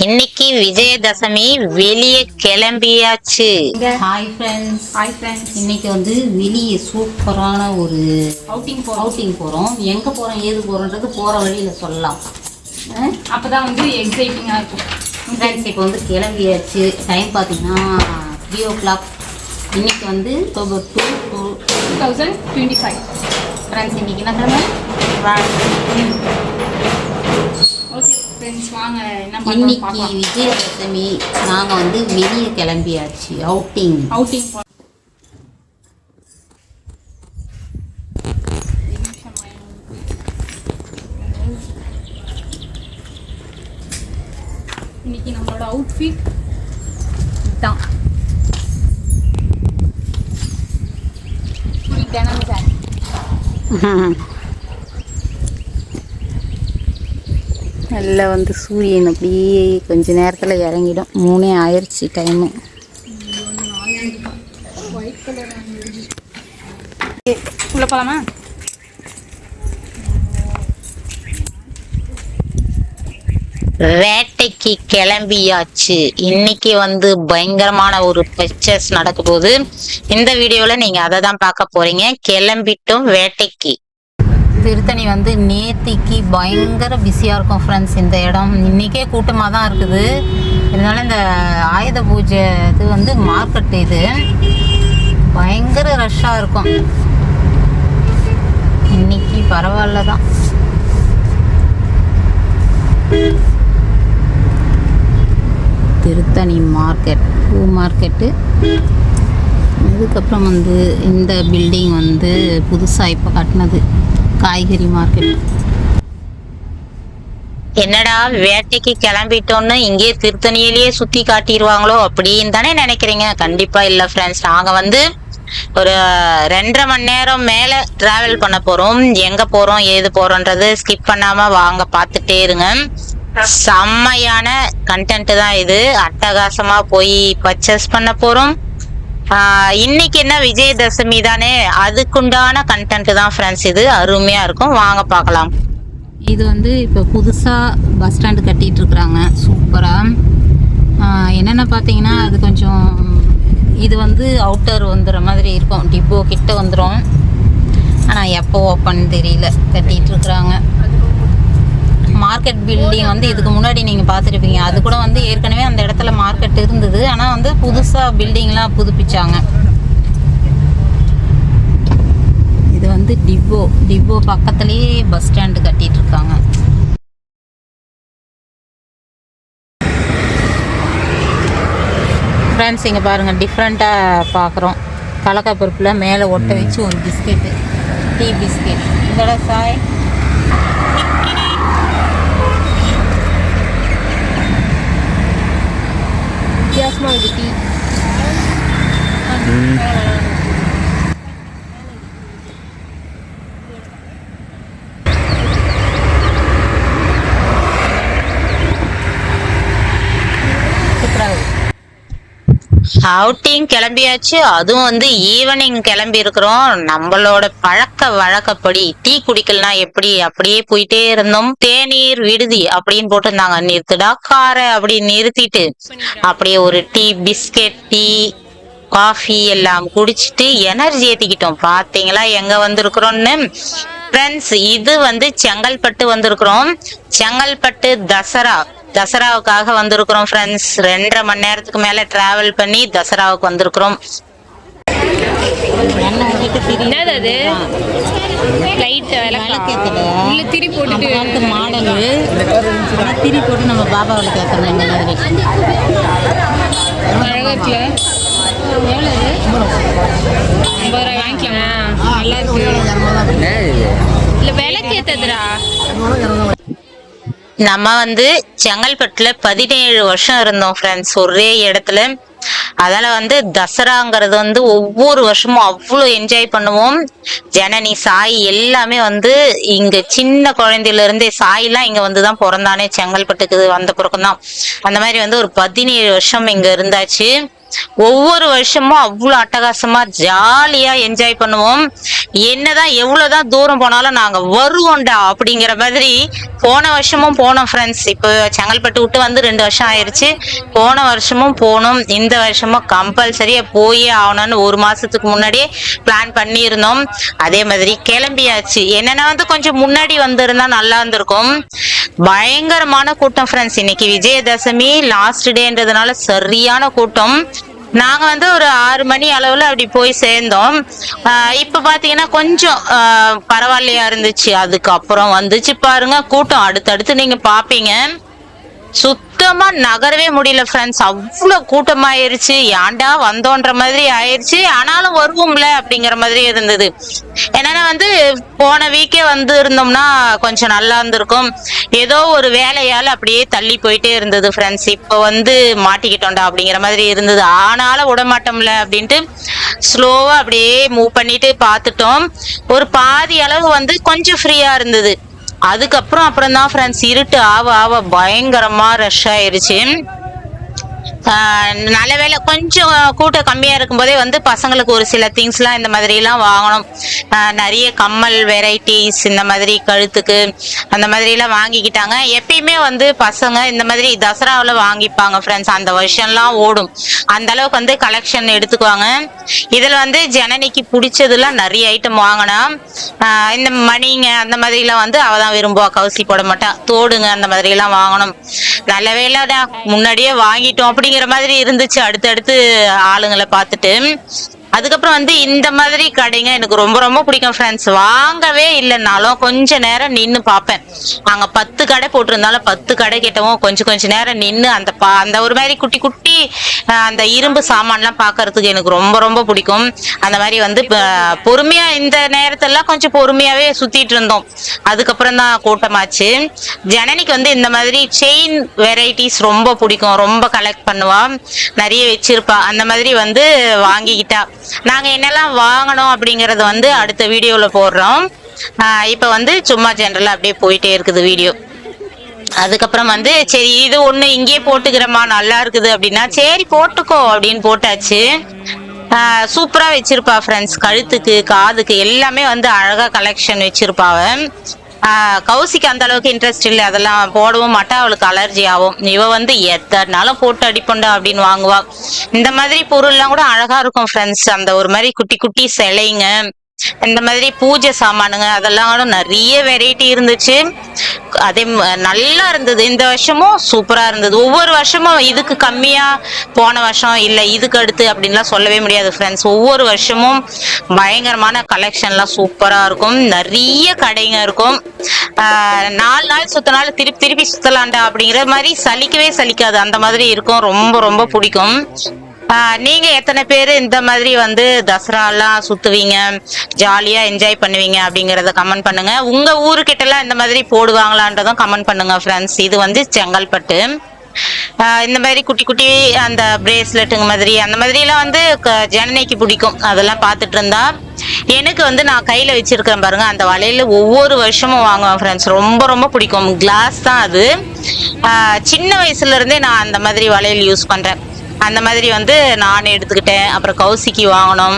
இன்னைக்கு விஜயதசமி, வெளியே கிளம்பியாச்சு. ஹாய் ஃப்ரெண்ட்ஸ், இன்னைக்கு வந்து வெளியே சூப்பரான ஒரு அவுட்டிங் போகிறோம். எங்கே போகிறோம், ஏது போகிறோன்றது போகிற வழியில் சொல்லலாம். அப்போ தான் வந்து எக்ஸைட்டிங்காக இருக்கும். ஃப்ரெண்ட்ஸ், இப்போ வந்து கிளம்பியாச்சு. டைம் பார்த்தீங்கன்னா 3 o'clock. இன்னைக்கு வந்து October 2, 2025. ஃப்ரெண்ட்ஸ், இன்னைக்கு என்ன கிழமை? ஓகே ஃப்ரெண்ட்ஸ், வாங்க என்ன இன்னைக்கு பண்ணலாம். விஜயதசமி. நாங்கள் வந்து வெளியே கிளம்பியாச்சு அவுட்டிங். இன்னைக்கு நம்மளோட அவுட்ஃபிட் தான் தினம் சார். நல்லா வந்து சூரியன் அப்படியே கொஞ்ச நேரத்தில் இறங்கிடும். 3 ஆயிடுச்சு டைமு. ஒயிட் கலர் உள்ள போகலாமா? வேட்டைக்கு கிளம்பியாச்சு. இன்னைக்கு வந்து பயங்கரமான ஒரு பர்ச்சேஸ் நடக்க போகுது. இந்த வீடியோல நீங்க அதை தான் பார்க்க போறீங்க. கிளம்பிட்டோம் வேட்டைக்கு. திருத்தணி வந்து நேத்திக்கு பயங்கர பிஸியாக இருக்கும் ஃப்ரெண்ட்ஸ். இந்த இடம் இன்றைக்கே கூட்டமாக தான் இருக்குது. இதனால இந்த ஆயுத பூஜை இது வந்து மார்க்கெட், இது பயங்கர ரஷ்ஷாக இருக்கும். இன்னைக்கு பரவாயில்ல தான். திருத்தணி மார்க்கெட், பூ மார்க்கெட்டு. அதுக்கப்புறம் வந்து இந்த பில்டிங் வந்து புதுசாக இப்போ கட்டினது காய்கறி மார்க்கெட். என்னடா வேட்டைக்கு கிளம்பிட்டோன்னு இங்கே திருத்தணியிலேயே சுத்தி காட்டிடுவாங்களோ அப்படின்னு தானே நினைக்கிறீங்க? கண்டிப்பா இல்ல ஃப்ரெண்ட்ஸ். நாங்க வந்து ஒரு 2.5 மணி நேரம் மேல டிராவல் பண்ண போறோம். எங்க போறோம் ஏது போறோன்றது ஸ்கிப் பண்ணாம வாங்க பார்த்துட்டே இருங்க. செம்மையான கண்டென்ட் தான் இது. அட்டகாசமா போய் பர்ச்சேஸ் பண்ண போறோம். இன்னைக்கு என்ன விஜயதசமி தானே, அதுக்குண்டான கண்டென்ட் தான் ஃப்ரெண்ட்ஸ். இது அருமையா இருக்கும், வாங்க பார்க்கலாம். இது வந்து இப்போ புதுசாக பஸ் ஸ்டாண்டு கட்டிகிட்டு இருக்கிறாங்க, சூப்பராக. என்னென்ன பார்த்தீங்கன்னா அது கொஞ்சம் இது வந்து அவுட்டர் வந்துடுற மாதிரி இருக்கும், டிப்போ கிட்ட வந்துடும். ஆனால் எப்போ ஓப்பன் தெரியல, கட்டிகிட்டு இருக்கிறாங்க. மார்க்கெட் பில்டிங் வந்து இதுக்கு முன்னாடி நீங்கள் பார்த்துருப்பீங்க. அது கூட வந்து ஏற்கனவே அந்த இடத்துல மார்க்கெட் இருந்தது. ஆனால் வந்து புதுசாக பில்டிங்லாம் புதுப்பிச்சாங்க. இது வந்து டிப்போ பக்கத்துலேயே பஸ் ஸ்டாண்டு கட்டிட்டு இருக்காங்க. ஃப்ரெண்ட்ஸ், இங்கே பாருங்கள், டிஃப்ரெண்ட்டாக பார்க்குறோம். கலக்காய் பருப்பில் மேலே ஒட்ட வச்சு ஒரு பிஸ்கெட்டு, டீ பிஸ்கெட். இதோட சாய் வித்தியாசமாக இருக்குது. டீ அவுட்டிங் கிளம்பியாச்சு. அதுவும் வந்து ஈவினிங் கிளம்பி இருக்கிறோம். நம்மளோட பழக்க வழக்கப்படி டீ குடிக்கலனா எப்படி, அப்படியே போயிட்டே இருந்தோம். தேநீர் விடுதி அப்படின்னு போட்டிருந்தாங்க. நிறுத்துடா காரை அப்படின்னு நிறுத்திட்டு அப்படியே ஒரு டீ பிஸ்கெட், டீ காஃபி எல்லாம் குடிச்சிட்டு எனர்ஜி ஏத்திக்கிட்டோம். பாத்தீங்களா எங்க வந்திருக்கிறோம்னு ஃப்ரெண்ட்ஸ்? இது வந்து செங்கல்பட்டு வந்திருக்கிறோம். செங்கல்பட்டு தசராவுக்காக வந்திருக்கிறோம் ஃப்ரெண்ட்ஸ். 2.5 மணி நேரத்துக்கு மேல டிராவல் பண்ணி தசராவுக்கு வந்திருக்கிறோம். திரி போட்டு மாடலு திரி போட்டு நம்ம பாபாவில் கேட்கணும். இந்த மாதிரி அழகாச்சுல எவ்வளோ? 50 ரூபாய் வாங்கிக்கலாமா? நல்லா இருக்கு. இல்லை விலைக்கு ஏற்றதுடா. நம்ம வந்து செங்கல்பட்டுல 17 வருஷம் இருந்தோம் ஃப்ரெண்ட்ஸ், ஒரே இடத்துல. அதனால வந்து தசராங்கிறது வந்து ஒவ்வொரு வருஷமும் அவ்வளோ என்ஜாய் பண்ணுவோம். ஜனனி, சாய் எல்லாமே வந்து இங்க சின்ன குழந்தையில இருந்தே, சாயெல்லாம் இங்க வந்துதான் பிறந்தானே, செங்கல்பட்டுக்கு வந்த பிறகுதான். அந்த மாதிரி வந்து ஒரு 17 வருஷம் இங்க இருந்தாச்சு. ஒவ்வொரு வருஷமும் அவ்வளவு அட்டகாசமா ஜாலியா என்ஜாய் பண்ணுவோம். என்னதான் எவ்வளவுதான் தூரம் போனாலும் நாங்க வருவோம்டா அப்படிங்கிற மாதிரி போன வருஷமும் போனோம் ஃப்ரெண்ட்ஸ். இப்போ செங்கல்பட்டு விட்டு வந்து 2 வருஷம் ஆயிருச்சு. போன வருஷமும் போனோம், இந்த வருஷமும் கம்பல்சரியா போயே ஆகணும்னு 1 மாசத்துக்கு முன்னாடியே பிளான் பண்ணியிருந்தோம். அதே மாதிரி கிளம்பியாச்சு. என்னன்னா வந்து கொஞ்சம் முன்னாடி வந்திருந்தா நல்லா இருந்திருக்கும். பயங்கரமான கூட்டம் ஃப்ரெண்ட்ஸ். இன்னைக்கு விஜயதசமி லாஸ்ட் டேன்றதுனால சரியான கூட்டம். நாங்க வந்து ஒரு 6 மணி அளவுல அப்படி போய் சேர்ந்தோம். இப்ப பாத்தீங்கன்னா கொஞ்சம் பரவாயில்லையா இருந்துச்சு. அதுக்கப்புறம் வந்துச்சு பாருங்க கூட்டம், அடுத்தடுத்து நீங்க பாப்பீங்க. சுத்தமா நகரவே முடியல ஃப்ரெண்ட்ஸ். அவ்வளவு கூட்டமாயிருச்சு. ஏன்டா வந்தோன்ற மாதிரி ஆயிருச்சு. ஆனாலும் வருவோம்ல அப்படிங்கிற மாதிரி இருந்தது. என்னன்னா வந்து போன வீக்கே வந்து இருந்தோம்னா கொஞ்சம் நல்லா இருந்திருக்கும். ஏதோ ஒரு வேலையால அப்படியே தள்ளி போயிட்டே இருந்தது ஃப்ரெண்ட்ஸ். இப்ப வந்து மாட்டிக்கிட்டோம்டா அப்படிங்கிற மாதிரி இருந்தது. ஆனாலும் விடமாட்டோம்ல அப்படின்ட்டு ஸ்லோவா அப்படியே மூவ் பண்ணிட்டு பாத்துட்டோம். ஒரு பாதி அளவு வந்து கொஞ்சம் ஃப்ரீயா இருந்தது. அப்புறம் தான் ஃப்ரெண்ட்ஸ் இருட்டு ஆவ ஆவ பயங்கரமா ரஷ் ஆயிருச்சு. நல்ல வேலை கொஞ்சம் கூட்டம் கம்மியா இருக்கும் போதே வந்து பசங்களுக்கு ஒரு சில திங்ஸ் எல்லாம் இந்த மாதிரி எல்லாம் வாங்கணும். நிறைய கம்மல் வெரைட்டிஸ் இந்த மாதிரி கழுத்துக்கு அந்த மாதிரி எல்லாம் வாங்கிக்கிட்டாங்க. எப்பயுமே வந்து பசங்க இந்த மாதிரி தசராவில் வாங்கிப்பாங்க ஃப்ரெண்ட்ஸ். அந்த வருஷம்லாம் ஓடும். அந்த அளவுக்கு வந்து கலெக்ஷன் எடுத்துக்குவாங்க. இதுல வந்து ஜனனிக்கு பிடிச்சதுலாம் நிறைய ஐட்டம் வாங்கினா. இந்த மணிங்க அந்த மாதிரி எல்லாம் வந்து அவதான் விரும்புவா. கவுசி போட மாட்டா. தோடுங்க அந்த மாதிரி எல்லாம் வாங்கணும். நல்ல வேலைடா முன்னாடியே வாங்கிட்டோம் அப்படிங்கிற மாதிரி இருந்துச்சு. அடுத்தடுத்து ஆளுங்களை பார்த்துட்டு அதுக்கப்புறம் வந்து இந்த மாதிரி கடைங்க எனக்கு ரொம்ப ரொம்ப பிடிக்கும் ஃப்ரெண்ட்ஸ். வாங்கவே இல்லைன்னாலும் கொஞ்ச நேரம் நின்று பார்ப்பேன். அங்க 10 கடை போட்டிருந்தாலும் 10 கடை கிட்டவும் கொஞ்ச நேரம் நின்று அந்த ஒரு மாதிரி குட்டி குட்டி அந்த இரும்பு சாமான்லாம் பாக்குறதுக்கு எனக்கு ரொம்ப ரொம்ப பிடிக்கும். அந்த மாதிரி வந்து பொறுமையா இந்த நேரத்தெல்லாம் கொஞ்சம் பொறுமையாவே சுத்திட்டு இருந்தோம். அதுக்கப்புறம் தான் கூட்டமாச்சு. ஜனனிக்கு வந்து இந்த மாதிரி செயின் வெரைட்டிஸ் ரொம்ப பிடிக்கும். ரொம்ப கலெக்ட் பண்ணுவா, நிறைய வச்சிருப்பா. அந்த மாதிரி வந்து வாங்கிக்கிட்டா. நாங்க என்னெல்லாம் வாங்கணும் அப்படிங்கறது வந்து அடுத்த வீடியோல போடுறோம். இப்ப வந்து சும்மா ஜெனரலா அப்படியே போயிட்டே இருக்குது வீடியோ. அதுக்கப்புறம் வந்து சரி இது ஒண்ணு இங்கே போட்டுக்கிறமா நல்லா இருக்குது அப்படின்னா சரி போட்டுக்கோ அப்படின்னு போட்டாச்சு. சூப்பரா வச்சிருப்பா ஃப்ரெண்ட்ஸ். கழுத்துக்கு காதுக்கு எல்லாமே வந்து அழகா கலெக்ஷன் வச்சிருப்பாவ. கௌசிக்கு அந்த அளவுக்கு இன்ட்ரெஸ்ட் இல்லை, அதெல்லாம் போடவும் மாட்டா. அவளுக்கு அலர்ஜி ஆகும். இவ வந்து எத்தனாலும் போட்டு அடிப்பண்டா அப்படின்னு வாங்குவா. இந்த மாதிரி பொருள்லாம் கூட அழகா இருக்கும் ஃப்ரெண்ட்ஸ். அந்த ஒரு மாதிரி குட்டி குட்டி சிலைங்க, இந்த மாதிரி பூஜை சாமானுங்க, அதெல்லாம் நிறைய வெரைட்டி இருந்துச்சு. அதே நல்லா இருந்தது. இந்த வருஷமும் சூப்பரா இருந்தது. ஒவ்வொரு வருஷமும் இதுக்கு கம்மியா போன வருஷம் இல்ல இதுக்கு அடுத்து அப்படின்லாம் சொல்லவே முடியாது ஃப்ரெண்ட்ஸ். ஒவ்வொரு வருஷமும் பயங்கரமான கலெக்ஷன்லாம் சூப்பரா இருக்கும். நிறைய கடைங்க இருக்கும். 4 நாள் சுத்தினாலும் திருப்பி சுத்தலாண்டா அப்படிங்கிற மாதிரி சலிக்கவே சலிக்காது. அந்த மாதிரி இருக்கும். ரொம்ப ரொம்ப பிடிக்கும். நீங்க எத்தனை பேரு இந்த மாதிரி வந்து தசரா எல்லாம் சுத்துவீங்க, ஜாலியா என்ஜாய் பண்ணுவீங்க அப்படிங்கறத கமெண்ட் பண்ணுங்க. உங்க ஊருக்கிட்ட எல்லாம் இந்த மாதிரி போடுவாங்களான்றதும் கமெண்ட் பண்ணுங்க ஃப்ரெண்ட்ஸ். இது வந்து செங்கல்பட்டு. இந்த மாதிரி குட்டி குட்டி அந்த பிரேஸ்லெட்டுங்க மாதிரி அந்த மாதிரி எல்லாம் வந்து ஜனனிக்கு பிடிக்கும். அதெல்லாம் பார்த்துட்டு இருந்தா எனக்கு வந்து நான் கையில வச்சிருக்கிறேன் பாருங்க, அந்த வளையல ஒவ்வொரு வருஷமும் வாங்குவேன் ஃப்ரெண்ட்ஸ். ரொம்ப ரொம்ப பிடிக்கும். கிளாஸ் தான் அது. சின்ன வயசுல இருந்தே நான் அந்த மாதிரி வளையல் யூஸ் பண்றேன். அந்த மாதிரி வந்து நான் எடுத்துக்கிட்டேன். அப்புறம் கௌசிக்கு வாங்கணும்.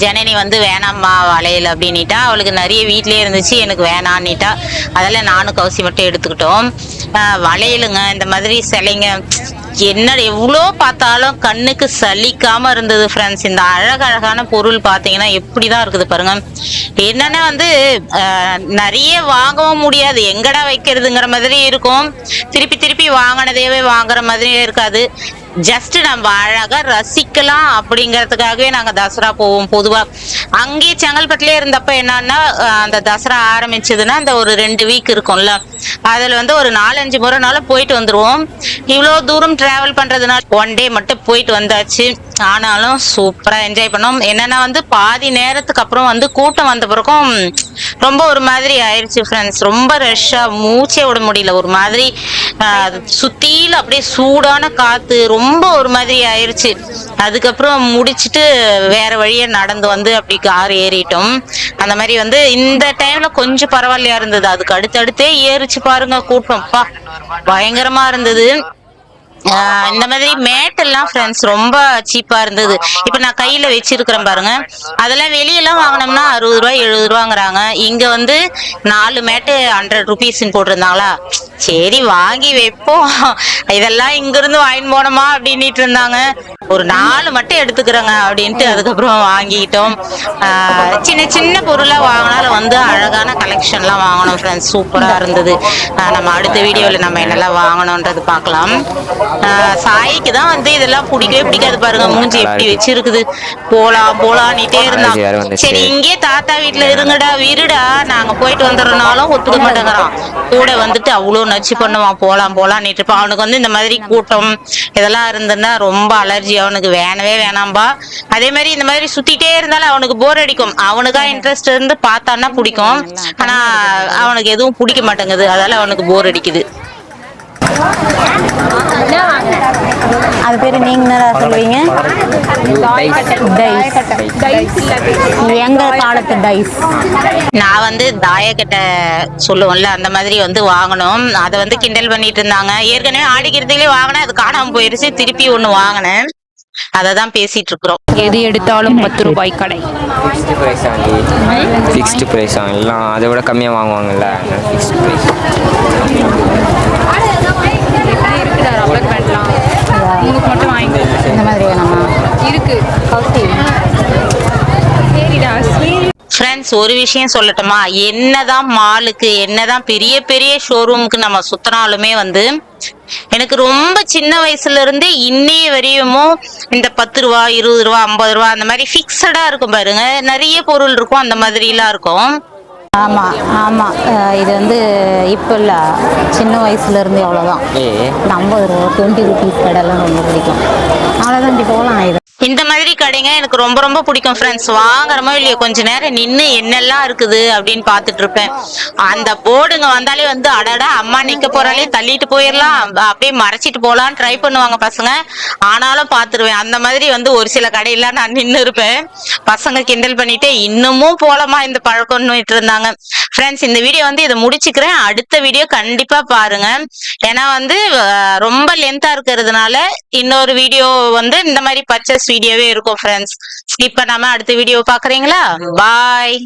ஜனனி வந்து வேணாம்மா வளையல் அப்படின்னிட்டா. அவளுக்கு நிறைய வீட்லயே இருந்துச்சு, எனக்கு வேணான்னிட்டா. அதெல்லாம் நானும் கௌசி மட்டும் எடுத்துக்கிட்டோம். வளையலுங்க இந்த மாதிரி சிலைங்க என்ன எவ்வளோ பார்த்தாலும் கண்ணுக்கு சலிக்காம இருந்தது ஃப்ரெண்ட்ஸ். இந்த அழகழகான பொருள் பார்த்தீங்கன்னா எப்படிதான் இருக்குது பாருங்க. என்னன்னா வந்து நிறைய வாங்கவும் முடியாது, எங்கடா வைக்கிறதுங்கிற மாதிரி இருக்கும். திருப்பி வாங்கினதேவே வாங்குற மாதிரியே இருக்காது. ஜஸ்ட் நம்ம அழகா ரசிக்கலாம் அப்படிங்கறதுக்காகவே நாங்க தசரா போவோம். பொதுவா அங்கேயே செங்கல்பட்டுலயே இருந்தப்ப என்னன்னா அந்த தசரா ஆரம்பிச்சதுன்னா அந்த ஒரு 2 வீக் இருக்கும்ல, அதுல வந்து ஒரு 4-5 முறைனாலும் போயிட்டு வந்துருவோம். இவ்வளவு தூரம் டிராவல் பண்றதுனால 1 டே மட்டும் போயிட்டு வந்தாச்சு. ஆனாலும் சூப்பரா என்ஜாய் பண்ணோம். என்னன்னா வந்து பாதி நேரத்துக்கு அப்புறம் வந்து கூட்டம் வந்த பிறகும் ரொம்ப ஒரு மாதிரி ஆயிடுச்சு ஃப்ரெண்ட்ஸ். ரொம்ப ரஷ்ஷா மூச்சே விட முடியல. ஒரு மாதிரி சுத்தியில அப்படியே சூடான காத்து, ரொம்ப ஒரு மாதிரி ஆயிடுச்சு. அதுக்கப்புறம் முடிச்சுட்டு வேற வழியா நடந்து வந்து அப்படி கார் ஏறிட்டோம். அந்த மாதிரி வந்து இந்த டைம்ல கொஞ்சம் பரவாயில்லையா இருந்தது. அதுக்கு அடுத்தடுத்தே ஏறிச்சு பாருங்க கூட்டம். பயங்கரமா இருந்தது. இந்த மாதிரி மேட் எல்லாம் ஃப்ரெண்ட்ஸ் ரொம்ப சீப்பா இருந்தது. இப்ப நான் கையில வச்சிருக்கிறேன் பாருங்க, அதெல்லாம் வெளியெல்லாம் வாங்கினோம்னா 60 ரூபாய் 70 ரூபாங்கிறாங்க. இங்க வந்து 4 மேட்டு 100 ருபீஸ்ன்னு போட்டிருந்தாங்களா, சரி வாங்கி வைப்போம், இதெல்லாம் இங்க இருந்து வாங்கிட்டு போனோமா அப்படின்ட்டு இருந்தாங்க. ஒரு 4 மட்டும் எடுத்துக்கிறேங்க அப்படின்ட்டு அதுக்கப்புறம் வாங்கிக்கிட்டோம். சின்ன சின்ன பொருளா வாங்கினாலும் வந்து அழகான கலெக்ஷன்லாம் வாங்கணும் ஃப்ரெண்ட்ஸ், சூப்பரா இருந்தது. நம்ம அடுத்த வீடியோல நம்ம என்னெல்லாம் வாங்கணும்ன்றது பார்க்கலாம். சாய்க்கு தான் வந்து இதெல்லாம் பிடிக்கவே பிடிக்காது பாருங்க, மூஞ்சி எப்படி வச்சிருக்குது, போலான்னுட்டே இருந்தான். சரி இங்கே தாத்தா வீட்டுல இருங்கடா விருடா நாங்க போயிட்டு வந்துடுறனாலும் ஒத்துக்க மாட்டேங்கிறான். கூட வந்துட்டு அவ்வளோ நச்சு பண்ணுவான், போலான்னுட்டு இருப்பான். அவனுக்கு வந்து இந்த மாதிரி கூட்டம் இதெல்லாம் இருந்ததுன்னா ரொம்ப அலர்ஜி, அவனுக்கு வேணவே வேணாம்பா. அதே மாதிரி இந்த மாதிரி சுத்திட்டே இருந்தாலும் அவனுக்கு போர் அடிக்கும். அவனுக்கா இன்ட்ரெஸ்ட் இருந்து பார்த்தான்னா பிடிக்கும், ஆனா அவனுக்கு எதுவும் பிடிக்க மாட்டேங்குது, அதனால அவனுக்கு போர் அடிக்குது. அது பேர் நீங்க என்ன சொல்லுவீங்க? எங்க காலத்து டைஸ். நான் வந்து தாயக்கட்டை சொல்லுவோம்ல, அந்த மாதிரி வந்து வாங்கணும். அதை வந்து கிண்டல் பண்ணிட்டு இருந்தாங்க. ஏற்கனவே ஆடிக்கிறதுலயே வாங்கினேன், அது காணாம போயிருச்சு, திருப்பி ஒண்ணு வாங்கினேன், அததான் பேசிட்டு இருக்கிறோம். எது எடுத்தாலும் 10 ரூபாய் கடை. ஃபிக்ஸ்டு ப்ரைஸ் எல்லாம் அதை விட கம்மியாக வாங்குவாங்கல்ல, ஃபிக்ஸ்டு ப்ரைஸ். இருக்குதா ரப்பர் பேண்ட்லாம் உங்களுக்கு மட்டும் வாங்கி இந்த மாதிரி வேணாமா? இருக்கு. சரிடா. ஃப்ரெண்ட்ஸ் ஒரு விஷயம் சொல்லட்டுமா, என்னதான் மாலுக்கு என்னதான் பெரிய பெரிய ஷோரூமுக்கு நம்ம சுத்தினாலுமே வந்து எனக்கு ரொம்ப சின்ன வயசுல இருந்தே இன்னைய வரையும் இந்த 10 ரூபா 20 ரூபா 50 ரூபா அந்த மாதிரி பிக்சடா இருக்கும் பாருங்க, நிறைய பொருள் இருக்கும், அந்த மாதிரி எல்லாம் இருக்கும். ஆமா இது வந்து இப்போ இல்லை, சின்ன வயசுல இருந்து அவ்வளோதான். 50 ரூபா 20 ருபீஸ் கடைலாம் ரொம்ப பிடிக்கும், அவ்வளோதான். போகலாம். இது இந்த மாதிரி கடைங்க எனக்கு ரொம்ப ரொம்ப பிடிக்கும் ஃப்ரெண்ட்ஸ். வாங்குறமோ இல்லையோ கொஞ்ச நேரம் நின்று என்னெல்லாம் இருக்குது அப்படின்னு பார்த்துட்டு இருப்பேன். அந்த போர்டுங்க வந்தாலே வந்து அடடா அம்மா நிக்க போறாலே தள்ளிட்டு போயிடலாம், அப்படியே மறைச்சிட்டு போலான்னு ட்ரை பண்ணுவாங்க பசங்க, ஆனாலும் பார்த்துருவேன். அந்த மாதிரி வந்து ஒரு சில கடையெல்லாம் நான் நின்று இருப்பேன், பசங்க கிண்டல் பண்ணிட்டு இன்னமும் போலமா இந்த பழக்கம்னு இருந்தாங்க. ஃப்ரெண்ட்ஸ் இந்த வீடியோ வந்து இதை முடிச்சுக்கிறேன், அடுத்த வீடியோ கண்டிப்பா பாருங்க. ஏன்னா வந்து ரொம்ப லென்த்தா இருக்கிறதுனால இன்னொரு வீடியோ வந்து இந்த மாதிரி பர்ச்சேஸ் வீடியோவே இருக்கும் ஃப்ரெண்ட்ஸ். ஸ்கிப் பண்ணாம அடுத்த வீடியோ பாக்குறீங்களா? பாய்.